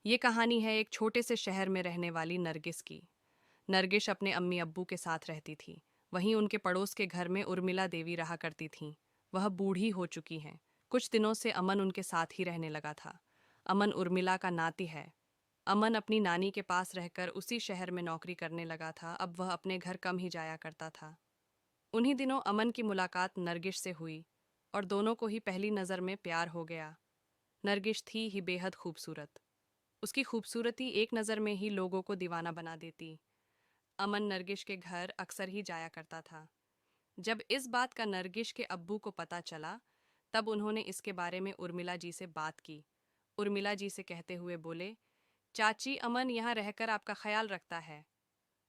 ये कहानी है एक छोटे से शहर में रहने वाली नरगिस की। नरगिस अपने अम्मी अब्बू के साथ रहती थी। वहीं उनके पड़ोस के घर में उर्मिला देवी रहा करती थीं। वह बूढ़ी हो चुकी हैं। कुछ दिनों से अमन उनके साथ ही रहने लगा था। अमन उर्मिला का नाती है। अमन अपनी नानी के पास रहकर उसी शहर में नौकरी करने लगा था। अब वह अपने घर कम ही जाया करता था। उन्हीं दिनों अमन की मुलाकात नरगिस से हुई और दोनों को ही पहली नज़र में प्यार हो गया। नरगिस थी ही बेहद खूबसूरत। उसकी खूबसूरती एक नज़र में ही लोगों को दीवाना बना देती। अमन नरगिस के घर अक्सर ही जाया करता था। जब इस बात का नरगिस के अब्बू को पता चला, तब उन्होंने इसके बारे में उर्मिला जी से बात की। उर्मिला जी से कहते हुए बोले, चाची, अमन यहाँ रहकर आपका ख्याल रखता है।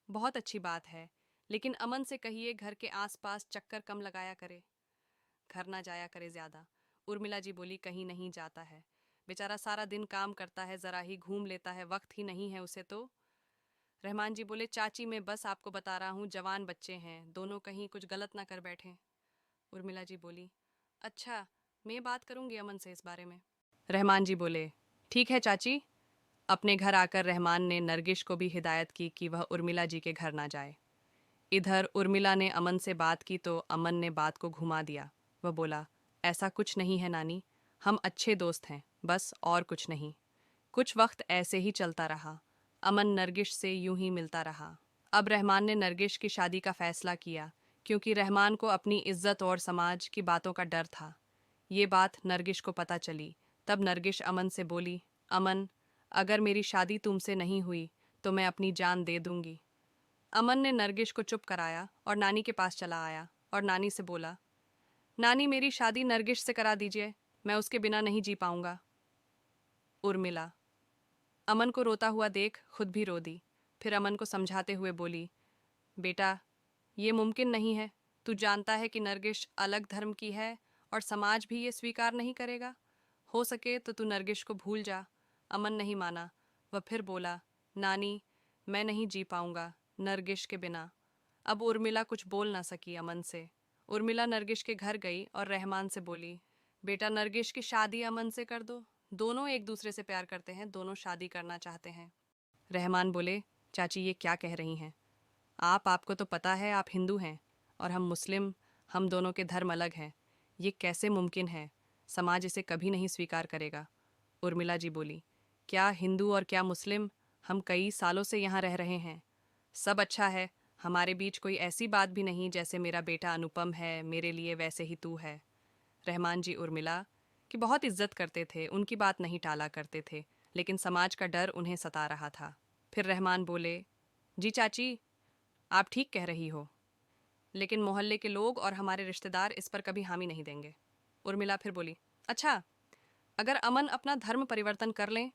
बहुत अच्छी बात है, लेकिन अमन से कहिए घर के आसपास चक्कर कम लगाया करे, घर ना जाया करे ज्यादा। उर्मिला जी बोली, कहीं नहीं जाता है, बेचारा सारा दिन काम करता है, जरा ही घूम लेता है, वक्त ही नहीं है उसे तो। रहमान जी बोले, चाची मैं बस आपको बता रहा हूँ, जवान बच्चे हैं, दोनों कहीं कुछ गलत ना कर बैठें। उर्मिला जी बोली, अच्छा, मैं बात करूंगी अमन से इस बारे में। रहमान जी बोले, ठीक है चाची। अपने घर आकर रहमान ने नरगिस को भी हिदायत की कि वह उर्मिला जी के घर ना जाए। इधर उर्मिला ने अमन से बात की तो अमन ने बात को घुमा दिया। वह बोला, ऐसा कुछ नहीं है नानी, हम अच्छे दोस्त हैं, बस और कुछ नहीं। कुछ वक्त ऐसे ही चलता रहा। अमन नरगिस से यूं ही मिलता रहा। अब रहमान ने नरगिस की शादी का फैसला किया, क्योंकि रहमान को अपनी इज्जत और समाज की बातों का डर था। ये बात नरगिस को पता चली। तब नरगिस अमन से बोली, अमन, अगर मेरी शादी तुमसे नहीं हुई तो मैं अपनी जान दे दूंगी। अमन ने नरगिस को चुप कराया और नानी के पास चला आया और नानी से बोला, नानी मेरी शादी नरगिस से करा दीजिए, मैं उसके बिना नहीं जी पाऊंगा। उर्मिला अमन को रोता हुआ देख खुद भी रो दी। फिर अमन को समझाते हुए बोली, बेटा, ये मुमकिन नहीं है। तू जानता है कि नरगिस अलग धर्म की है और समाज भी ये स्वीकार नहीं करेगा। हो सके तो तू नरगिस को भूल जा। अमन नहीं माना। वह फिर बोला, नानी, मैं नहीं जी पाऊंगा नरगिस के बिना। अब उर्मिला कुछ बोल ना सकी अमन से। उर्मिला नरगिस के घर गई और रहमान से बोली, बेटा, नरगिस की शादी अमन से कर दो। दोनों एक दूसरे से प्यार करते हैं, दोनों शादी करना चाहते हैं। रहमान बोले, चाची ये क्या कह रही हैं आपको तो पता है आप हिंदू हैं और हम मुस्लिम, हम दोनों के धर्म अलग हैं। ये कैसे मुमकिन है, समाज इसे कभी नहीं स्वीकार करेगा। उर्मिला जी बोली, क्या हिंदू और क्या मुस्लिम, हम कई सालों से यहाँ रह रहे हैं, सब अच्छा है। हमारे बीच कोई ऐसी बात भी नहीं, जैसे मेरा बेटा अनुपम है मेरे लिए वैसे ही तू है। रहमान जी उर्मिला की बहुत इज्जत करते थे, उनकी बात नहीं टाला करते थे, लेकिन समाज का डर उन्हें सता रहा था। फिर रहमान बोले, जी चाची, आप ठीक कह रही हो, लेकिन मोहल्ले के लोग और हमारे रिश्तेदार इस पर कभी हामी नहीं देंगे। उर्मिला फिर बोली, अच्छा, अगर अमन अपना धर्म परिवर्तन कर लें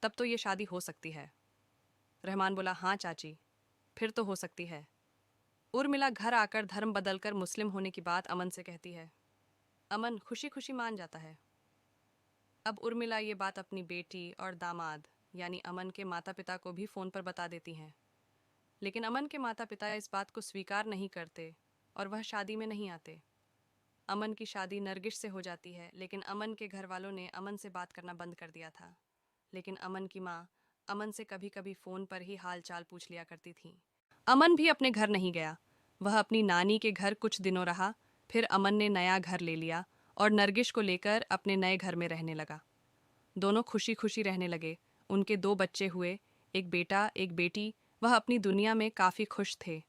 तब तो ये शादी हो सकती है। रहमान बोला, हाँ चाची, फिर तो हो सकती है। उर्मिला घर आकर धर्म बदलकर मुस्लिम होने की बात अमन से कहती है। अमन खुशी खुशी मान जाता है। अब उर्मिला ये बात अपनी बेटी और दामाद यानी अमन के माता पिता को भी फ़ोन पर बता देती हैं। लेकिन अमन के माता पिता इस बात को स्वीकार नहीं करते और वह शादी में नहीं आते। अमन की शादी नरगिस से हो जाती है, लेकिन अमन के घर वालों ने अमन से बात करना बंद कर दिया था। लेकिन अमन की माँ अमन से कभी कभी फ़ोन पर ही हाल चाल पूछ लिया करती थी। अमन भी अपने घर नहीं गया। वह अपनी नानी के घर कुछ दिनों रहा। फिर अमन ने नया घर ले लिया और नरगिस को लेकर अपने नए घर में रहने लगा। दोनों खुशी खुशी रहने लगे। उनके दो बच्चे हुए, एक बेटा एक बेटी। वह अपनी दुनिया में काफ़ी खुश थे।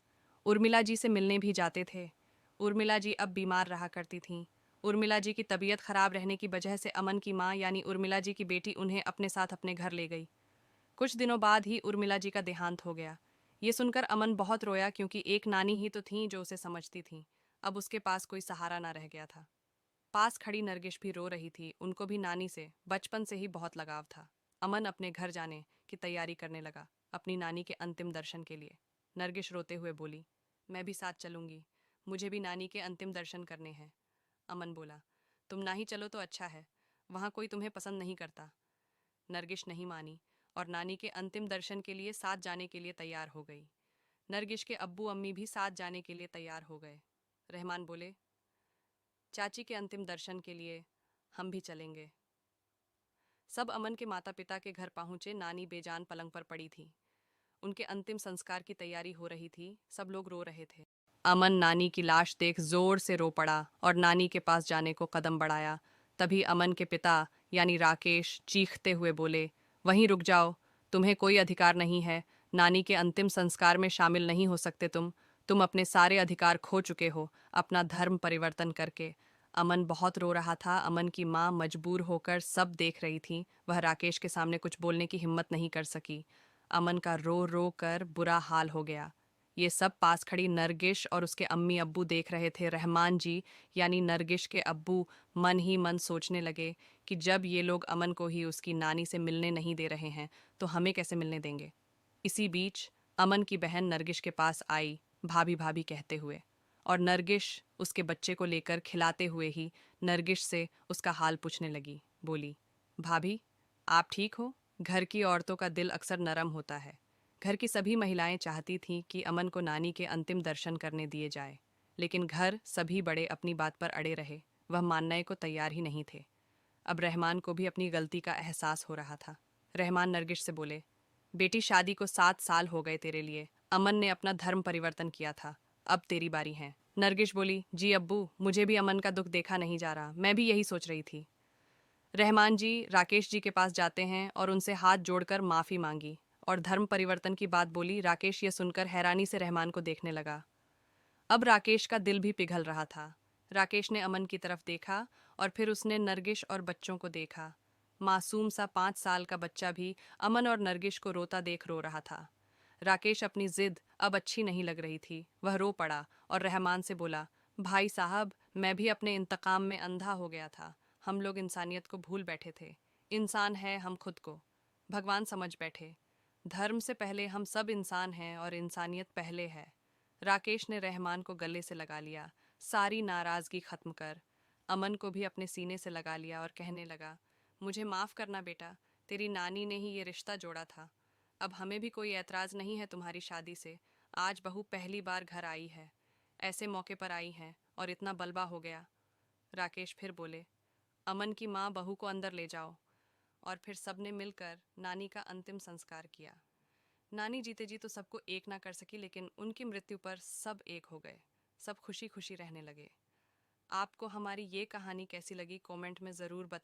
उर्मिला जी से मिलने भी जाते थे। उर्मिला जी अब बीमार रहा करती थीं। उर्मिला जी की तबीयत खराब रहने की वजह से अमन की माँ यानी उर्मिला जी की बेटी उन्हें अपने साथ अपने घर ले गई। कुछ दिनों बाद ही उर्मिला जी का देहांत हो गया। ये सुनकर अमन बहुत रोया, क्योंकि एक नानी ही तो थीं जो उसे समझती थीं। अब उसके पास कोई सहारा ना रह गया था। पास खड़ी नरगिस भी रो रही थी। उनको भी नानी से बचपन से ही बहुत लगाव था। अमन अपने घर जाने की तैयारी करने लगा, अपनी नानी के अंतिम दर्शन के लिए। नरगिस रोते हुए बोली, मैं भी साथ चलूंगी, मुझे भी नानी के अंतिम दर्शन करने हैं। अमन बोला, तुम ना ही चलो तो अच्छा है, वहाँ कोई तुम्हें पसंद नहीं करता। नरगिस नहीं मानी और नानी के अंतिम दर्शन के लिए साथ जाने के लिए तैयार हो गई। नरगिस के अब्बू अम्मी भी साथ जाने के लिए तैयार हो गए। रहमान बोले, चाची के अंतिम दर्शन के लिए हम भी चलेंगे। सब अमन के माता पिता के घर पहुंचे। नानी बेजान पलंग पर पड़ी थी। उनके अंतिम संस्कार की तैयारी हो रही थी। सब लोग रो रहे थे। अमन नानी की लाश देख जोर से रो पड़ा और नानी के पास जाने को कदम बढ़ाया। तभी अमन के पिता यानी राकेश चीखते हुए बोले, वहीं रुक जाओ, तुम्हें कोई अधिकार नहीं है। नानी के अंतिम संस्कार में शामिल नहीं हो सकते तुम अपने सारे अधिकार खो चुके हो अपना धर्म परिवर्तन करके। अमन बहुत रो रहा था। अमन की माँ मजबूर होकर सब देख रही थी। वह राकेश के सामने कुछ बोलने की हिम्मत नहीं कर सकी। अमन का रो रो कर बुरा हाल हो गया। ये सब पास खड़ी नरगिश और उसके अम्मी अब्बू देख रहे थे। रहमान जी यानी नरगिश के अब्बू मन ही मन सोचने लगे कि जब ये लोग अमन को ही उसकी नानी से मिलने नहीं दे रहे हैं तो हमें कैसे मिलने देंगे। इसी बीच अमन की बहन नरगिश के पास आई, भाभी भाभी कहते हुए, और नरगिश उसके बच्चे को लेकर खिलाते हुए ही नरगिश से उसका हाल पूछने लगी। बोली, भाभी आप ठीक हो? घर की औरतों का दिल अक्सर नरम होता है। घर की सभी महिलाएं चाहती थीं कि अमन को नानी के अंतिम दर्शन करने दिए जाए, लेकिन घर सभी बड़े अपनी बात पर अड़े रहे। वह मानने को तैयार ही नहीं थे। अब रहमान को भी अपनी गलती का एहसास हो रहा था। रहमान नरगिश से बोले, बेटी शादी को 7 साल हो गए तेरे लिए। अमन ने अपना धर्म परिवर्तन किया था, अब तेरी बारी है। नरगिश बोली, जी अब्बू, मुझे भी अमन का दुख देखा नहीं जा रहा, मैं भी यही सोच रही थी। रहमान जी राकेश जी के पास जाते हैं और उनसे हाथ जोड़कर माफ़ी मांगी और धर्म परिवर्तन की बात बोली। राकेश ये सुनकर हैरानी से रहमान को देखने लगा। अब राकेश का दिल भी पिघल रहा था। राकेश ने अमन की तरफ देखा और फिर उसने नरगिश और बच्चों को देखा। मासूम सा 5 साल का बच्चा भी अमन और नरगिश को रोता देख रो रहा था। राकेश अपनी जिद अब अच्छी नहीं लग रही थी। वह रो पड़ा और रहमान से बोला, भाई साहब, मैं भी अपने इंतकाम में अंधा हो गया था। हम लोग इंसानियत को भूल बैठे थे। इंसान है हम खुद को भगवान समझ बैठे। धर्म से पहले हम सब इंसान हैं और इंसानियत पहले है। राकेश ने रहमान को गले से लगा लिया, सारी नाराजगी खत्म कर। अमन को भी अपने सीने से लगा लिया और कहने लगा, मुझे माफ़ करना बेटा, तेरी नानी ने ही ये रिश्ता जोड़ा था। अब हमें भी कोई ऐतराज़ नहीं है तुम्हारी शादी से। आज बहू पहली बार घर आई है, ऐसे मौके पर आई है और इतना बलबा हो गया। राकेश फिर बोले, अमन की माँ बहू को अंदर ले जाओ। और फिर सबने मिलकर नानी का अंतिम संस्कार किया। नानी जीते जी तो सबको एक ना कर सकी, लेकिन उनकी मृत्यु पर सब एक हो गए। सब खुशी खुशी रहने लगे। आपको हमारी ये कहानी कैसी लगी कमेंट में ज़रूर बताएं।